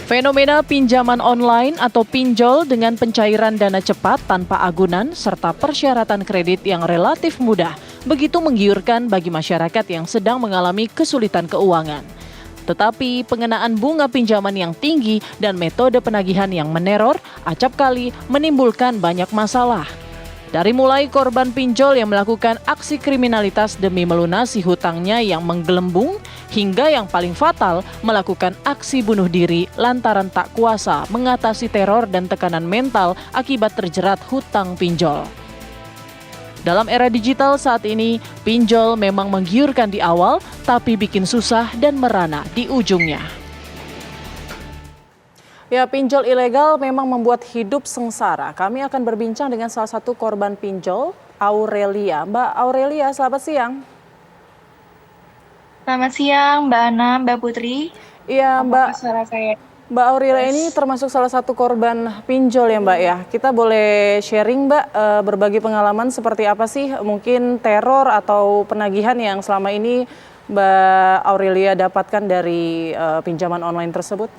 Fenomena pinjaman online atau pinjol dengan pencairan dana cepat tanpa agunan serta persyaratan kredit yang relatif mudah begitu menggiurkan bagi masyarakat yang sedang mengalami kesulitan keuangan. Tetapi pengenaan bunga pinjaman yang tinggi dan metode penagihan yang meneror acap kali menimbulkan banyak masalah. Dari mulai korban pinjol yang melakukan aksi kriminalitas demi melunasi hutangnya yang menggelembung, hingga yang paling fatal melakukan aksi bunuh diri lantaran tak kuasa mengatasi teror dan tekanan mental akibat terjerat hutang pinjol. Dalam era digital saat ini, pinjol memang menggiurkan di awal, tapi bikin susah dan merana di ujungnya. Ya, pinjol ilegal memang membuat hidup sengsara. Kami akan berbincang dengan salah satu korban pinjol, Aurelia. Mbak Aurelia, selamat siang. Selamat siang, Mbak Ana, Mbak Putri. Iya, Mbak Aurelia ini termasuk salah satu korban pinjol ya Mbak ya. Kita boleh sharing Mbak, berbagi pengalaman seperti apa sih mungkin teror atau penagihan yang selama ini Mbak Aurelia dapatkan dari pinjaman online tersebut?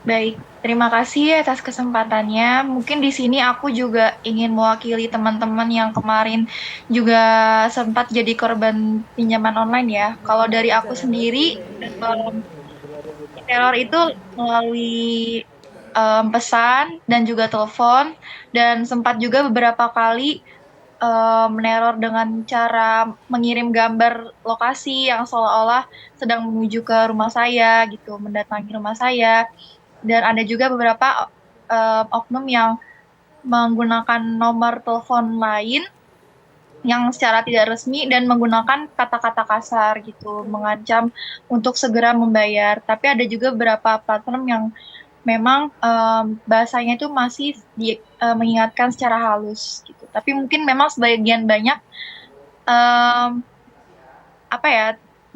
Baik, terima kasih atas kesempatannya. Mungkin di sini aku juga ingin mewakili teman-teman yang kemarin juga sempat jadi korban pinjaman online ya. Kalau dari aku sendiri, teror itu melalui pesan dan juga telepon, dan sempat juga beberapa kali meneror dengan cara mengirim gambar lokasi yang seolah-olah sedang menuju ke rumah saya gitu, mendatangi rumah saya. Dan ada juga beberapa oknum yang menggunakan nomor telepon lain yang secara tidak resmi dan menggunakan kata-kata kasar gitu, mengancam untuk segera membayar. Tapi ada juga beberapa platform yang memang bahasanya itu masih mengingatkan secara halus gitu. Tapi mungkin memang sebagian banyak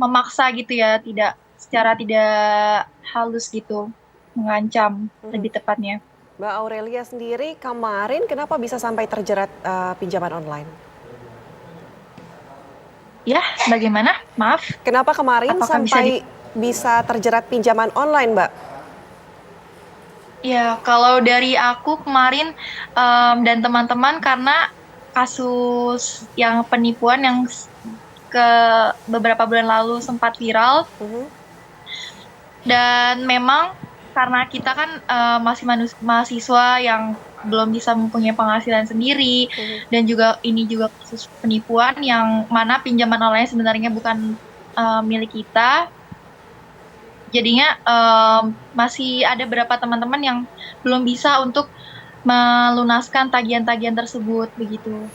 memaksa gitu ya, secara tidak halus gitu, mengancam lebih tepatnya. Mbak Aurelia sendiri kemarin kenapa bisa sampai terjerat pinjaman online? Ya, bagaimana? Maaf. Kenapa kemarin Apakah sampai bisa terjerat pinjaman online, Mbak? Ya, kalau dari aku kemarin dan teman-teman, karena kasus yang penipuan yang ke beberapa bulan lalu sempat viral. Dan memang karena kita kan masih mahasiswa yang belum bisa mempunyai penghasilan sendiri, dan juga ini juga kasus penipuan yang mana pinjaman online sebenarnya bukan milik kita. Jadinya masih ada beberapa teman-teman yang belum bisa untuk melunaskan tagihan-tagihan tersebut begitu.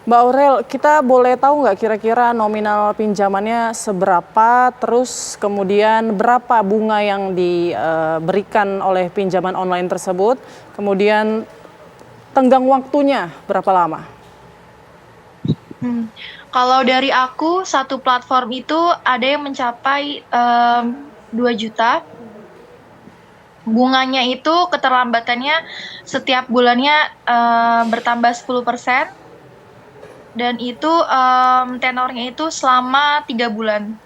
Mbak Aurel, kita boleh tahu nggak kira-kira nominal pinjamannya seberapa, terus kemudian berapa bunga yang diberikan oleh pinjaman online tersebut, kemudian tenggang waktunya berapa lama? Kalau dari aku, satu platform itu ada yang mencapai 2 juta. Bunganya itu keterlambatannya setiap bulannya bertambah 10%. Dan itu tenornya itu selama 3 bulan.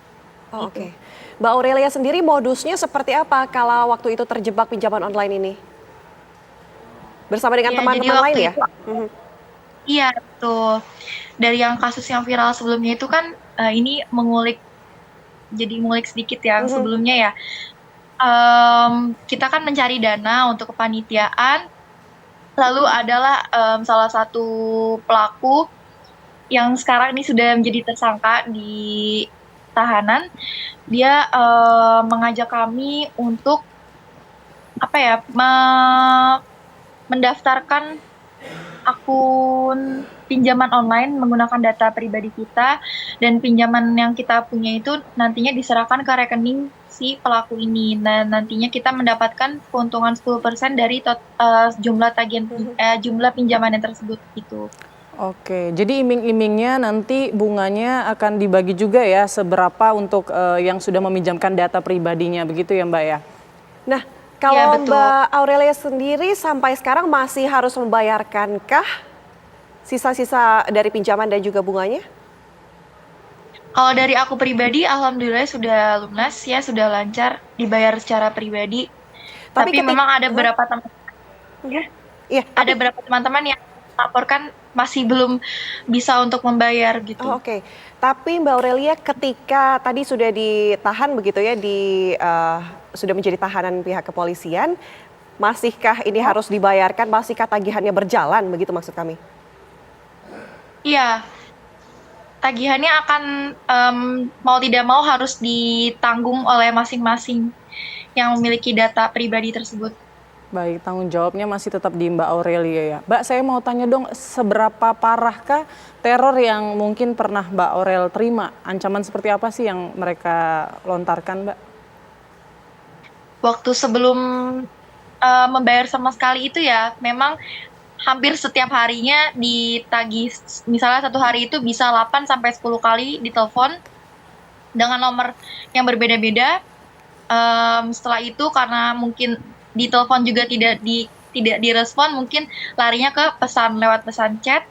Oh, Oke. Mbak Aurelia sendiri modusnya seperti apa kalau waktu itu terjebak pinjaman online ini? Bersama dengan teman-teman lain ya? Iya, betul. Dari yang kasus yang viral sebelumnya itu kan ini jadi mengulik sedikit ya. Sebelumnya ya, kita kan mencari dana untuk kepanitiaan. Lalu adalah salah satu pelaku yang sekarang ini sudah menjadi tersangka di tahanan. Dia mengajak kami untuk mendaftarkan akun pinjaman online menggunakan data pribadi kita, dan pinjaman yang kita punya itu nantinya diserahkan ke rekening si pelaku ini. Nah, nantinya kita mendapatkan keuntungan 10% dari jumlah jumlah pinjaman yang tersebut gitu. Oke, jadi iming-imingnya nanti bunganya akan dibagi juga ya, seberapa untuk yang sudah meminjamkan data pribadinya, begitu ya Mbak ya? Nah, kalau Mbak Aurelia sendiri sampai sekarang masih harus membayarkankah sisa-sisa dari pinjaman dan juga bunganya? Kalau dari aku pribadi, alhamdulillah sudah lunas ya, sudah lancar dibayar secara pribadi. Tapi Tapi memang ada beberapa teman, ya, iya, ada tapi beberapa teman-teman yang laporkan masih belum bisa untuk membayar gitu. oke. Tapi Mbak Aurelia ketika tadi sudah ditahan begitu ya sudah menjadi tahanan pihak kepolisian, masihkah ini harus dibayarkan? Masihkah tagihannya berjalan begitu maksud kami? Iya, tagihannya akan mau tidak mau harus ditanggung oleh masing-masing yang memiliki data pribadi tersebut. Baik, tanggung jawabnya masih tetap di Mbak Aurelia ya. Mbak, saya mau tanya dong, seberapa parahkah teror yang mungkin pernah Mbak Aurel terima? Ancaman seperti apa sih yang mereka lontarkan, Mbak? Waktu sebelum membayar sama sekali itu ya, memang hampir setiap harinya ditagih, misalnya satu hari itu bisa 8 sampai 10 kali ditelepon dengan nomor yang berbeda-beda. Setelah itu karena mungkin ditelepon juga tidak direspon, mungkin larinya ke pesan lewat pesan chat.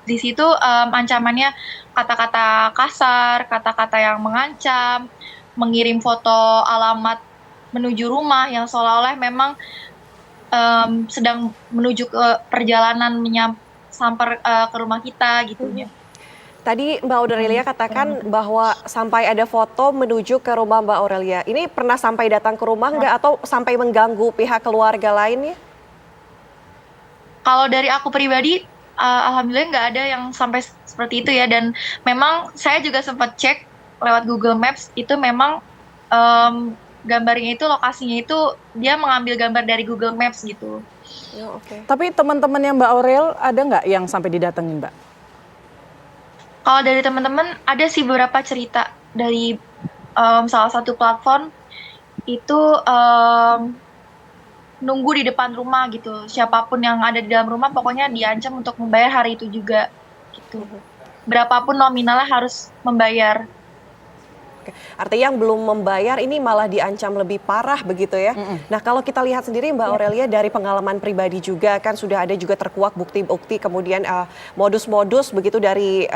Di situ ancamannya kata-kata kasar, kata-kata yang mengancam, mengirim foto alamat menuju rumah yang seolah-olah memang sedang menuju ke perjalanan sampai ke rumah kita gitu ya. Tadi Mbak Aurelia katakan bahwa sampai ada foto menuju ke rumah Mbak Aurelia. Ini pernah sampai datang ke rumah nggak atau sampai mengganggu pihak keluarga lainnya? Kalau dari aku pribadi, alhamdulillah nggak ada yang sampai seperti itu ya. Dan memang saya juga sempat cek lewat Google Maps, itu memang gambarnya itu, lokasinya itu dia mengambil gambar dari Google Maps gitu. Oh, oke. Tapi teman-temannya Mbak Aurel ada nggak yang sampai didatengin, Mbak? Kalau dari teman-teman ada sih beberapa cerita dari salah satu platform itu nunggu di depan rumah gitu. Siapapun yang ada di dalam rumah pokoknya diancam untuk membayar hari itu juga gitu. Berapapun nominalnya harus membayar. Oke. Artinya yang belum membayar ini malah diancam lebih parah begitu ya. Nah kalau kita lihat sendiri Mbak Aurelia dari pengalaman pribadi juga kan sudah ada juga terkuak bukti-bukti kemudian modus-modus begitu dari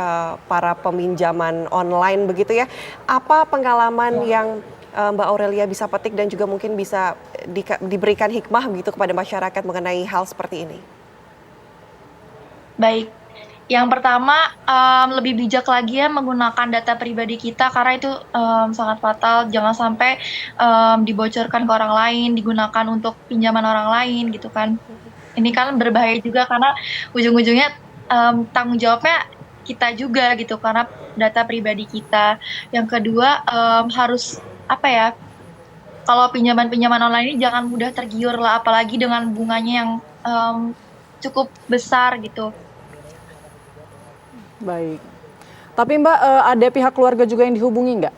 para peminjaman online begitu ya. Apa pengalaman yang Mbak Aurelia bisa petik dan juga mungkin bisa diberikan hikmah begitu kepada masyarakat mengenai hal seperti ini? Baik. Yang pertama, lebih bijak lagi ya menggunakan data pribadi kita karena itu sangat fatal. Jangan sampai dibocorkan ke orang lain, digunakan untuk pinjaman orang lain gitu kan. Ini kan berbahaya juga karena ujung-ujungnya tanggung jawabnya kita juga gitu karena data pribadi kita. Yang kedua, harus apa ya? Kalau pinjaman-pinjaman online ini jangan mudah tergiur lah, apalagi dengan bunganya yang cukup besar gitu. Baik. Tapi Mbak, ada pihak keluarga juga yang dihubungi nggak?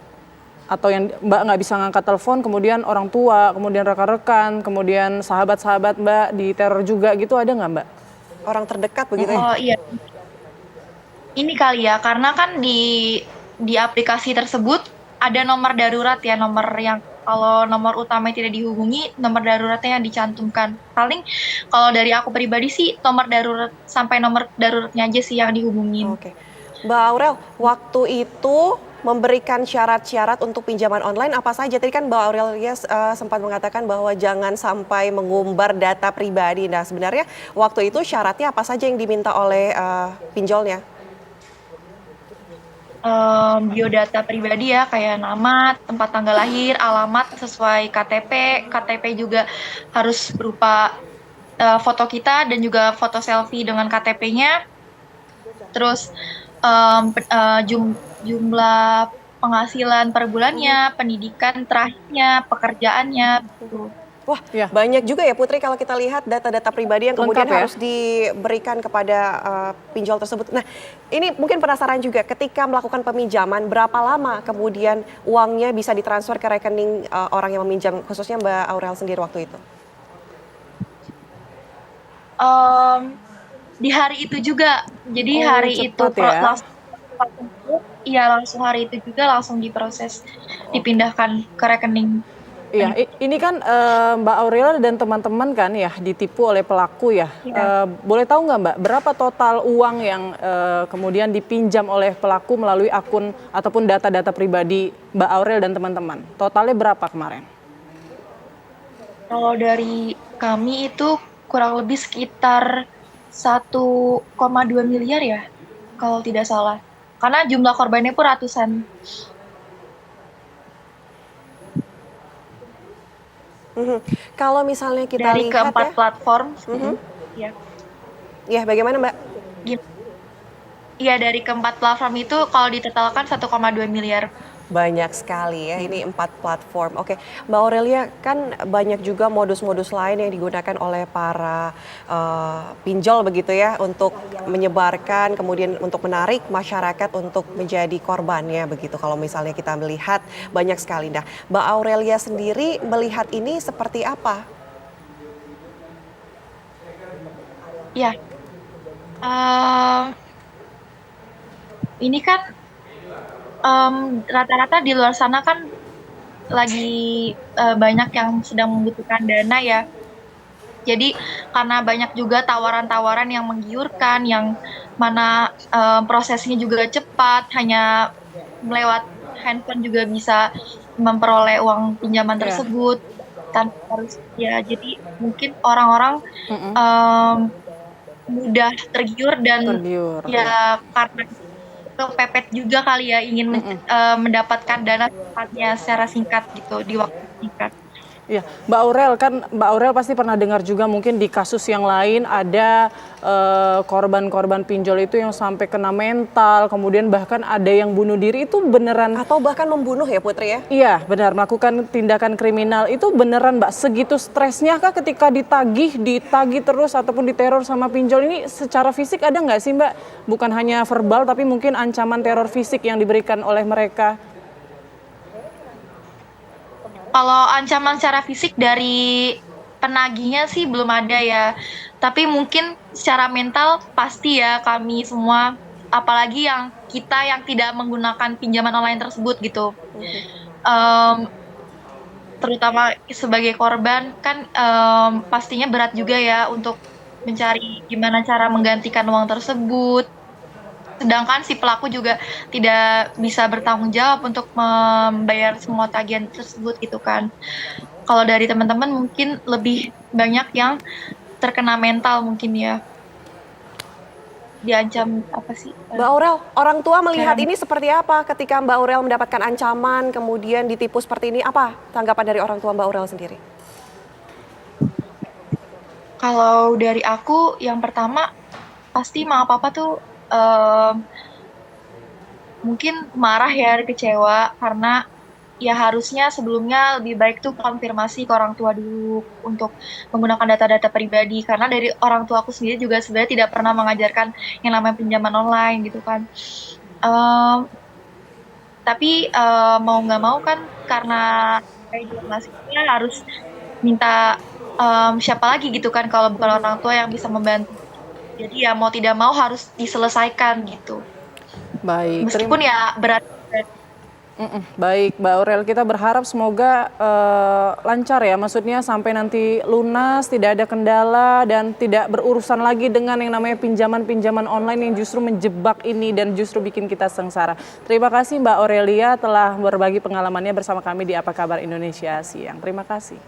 Atau yang Mbak nggak bisa ngangkat telepon, kemudian orang tua, kemudian rekan-rekan, kemudian sahabat-sahabat Mbak diteror juga gitu, ada nggak Mbak? Orang terdekat begitu ya? Oh iya, ini kali ya, karena kan di aplikasi tersebut ada nomor darurat ya, nomor yang kalau nomor utama tidak dihubungi, nomor daruratnya yang dicantumkan. Paling kalau dari aku pribadi sih nomor darurat sampai nomor daruratnya aja sih yang dihubungin. Oke. Mbak Aurel, waktu itu memberikan syarat-syarat untuk pinjaman online apa saja? Tadi kan Mbak Aurelia sempat mengatakan bahwa jangan sampai mengumbar data pribadi. Nah sebenarnya waktu itu syaratnya apa saja yang diminta oleh pinjolnya? Biodata pribadi ya, kayak nama, tempat tanggal lahir, alamat sesuai KTP. KTP juga harus berupa foto kita dan juga foto selfie dengan KTP-nya. Terus jumlah penghasilan per bulannya, pendidikan terakhirnya, pekerjaannya gitu. Wah, Ya. banyak juga ya Putri kalau kita lihat data-data pribadi yang kemudian Lengkap ya? harus diberikan kepada pinjol tersebut. Nah, ini mungkin penasaran juga ketika melakukan peminjaman, berapa lama kemudian uangnya bisa ditransfer ke rekening orang yang meminjam, khususnya Mbak Aurel sendiri waktu itu? Di hari itu juga, jadi Oh, hari itu cepat ya? langsung hari itu juga langsung diproses, dipindahkan ke rekening. Iya, ini kan Mbak Aurelia dan teman-teman kan ya ditipu oleh pelaku ya. Iya. Boleh tahu nggak Mbak, berapa total uang yang kemudian dipinjam oleh pelaku melalui akun ataupun data-data pribadi Mbak Aurel dan teman-teman? Totalnya berapa kemarin? Kalau dari kami itu kurang lebih sekitar 1,2 miliar ya, kalau tidak salah. Karena jumlah korbannya pun ratusan. Kalau misalnya kita Dari lihat keempat ya, platform. Ya. ya bagaimana Mbak? Iya, dari keempat platform itu kalau ditotalkan 1,2 miliar. Banyak sekali ya, ini 4 platform. Oke, Mbak Aurelia, kan banyak juga modus-modus lain yang digunakan oleh para pinjol begitu ya untuk menyebarkan, kemudian untuk menarik masyarakat untuk menjadi korbannya begitu. Kalau misalnya kita melihat banyak sekali. Nah, Mbak Aurelia sendiri melihat ini seperti apa? Ya, ini kan rata-rata di luar sana kan lagi banyak yang sedang membutuhkan dana ya. Jadi karena banyak juga tawaran-tawaran yang menggiurkan, yang mana prosesnya juga cepat, hanya melewat handphone juga bisa memperoleh uang pinjaman tersebut tanpa harus ya. Jadi mungkin orang-orang mudah tergiur dan ya karena kepepet juga kali ya ingin mendapatkan dana cepatnya secara singkat gitu di waktu singkat. Iya, Mbak Aurel kan Mbak Aurel pasti pernah dengar juga mungkin di kasus yang lain ada korban-korban pinjol itu yang sampai kena mental, kemudian bahkan ada yang bunuh diri, itu beneran Atau bahkan membunuh ya Putri ya? Iya, benar, melakukan tindakan kriminal itu beneran Mbak, segitu stresnya kah ketika ditagih terus ataupun diteror sama pinjol ini? Secara fisik ada nggak sih Mbak? Bukan hanya verbal tapi mungkin ancaman teror fisik yang diberikan oleh mereka? Kalau ancaman secara fisik dari penagihnya sih belum ada ya. Tapi mungkin secara mental pasti ya kami semua, apalagi yang kita yang tidak menggunakan pinjaman online tersebut gitu. Terutama sebagai korban kan pastinya berat juga ya untuk mencari gimana cara menggantikan uang tersebut. Sedangkan si pelaku juga tidak bisa bertanggung jawab untuk membayar semua tagihan tersebut gitu kan. Kalau dari teman-teman mungkin lebih banyak yang terkena mental mungkin ya. Diancam apa sih? Mbak Aurel, orang tua melihat ini seperti apa ketika Mbak Aurel mendapatkan ancaman kemudian ditipu seperti ini? Apa tanggapan dari orang tua Mbak Aurel sendiri? Kalau dari aku yang pertama pasti mama papa tuh mungkin marah ya, kecewa karena ya harusnya sebelumnya lebih baik tuh konfirmasi ke orang tua dulu untuk menggunakan data-data pribadi, karena dari orang tua aku sendiri juga sebenarnya tidak pernah mengajarkan yang namanya pinjaman online gitu kan. Tapi mau nggak mau kan karena kayak informasinya harus minta siapa lagi gitu kan kalau bukan orang tua yang bisa membantu. Jadi ya mau tidak mau harus diselesaikan gitu. Baik, Meskipun ya berat. Baik, Mbak Aurel, kita berharap semoga lancar ya, maksudnya sampai nanti lunas, tidak ada kendala dan tidak berurusan lagi dengan yang namanya pinjaman-pinjaman online yang justru menjebak ini dan justru bikin kita sengsara. Terima kasih Mbak Aurelia telah berbagi pengalamannya bersama kami di Apa Kabar Indonesia Siang. Terima kasih.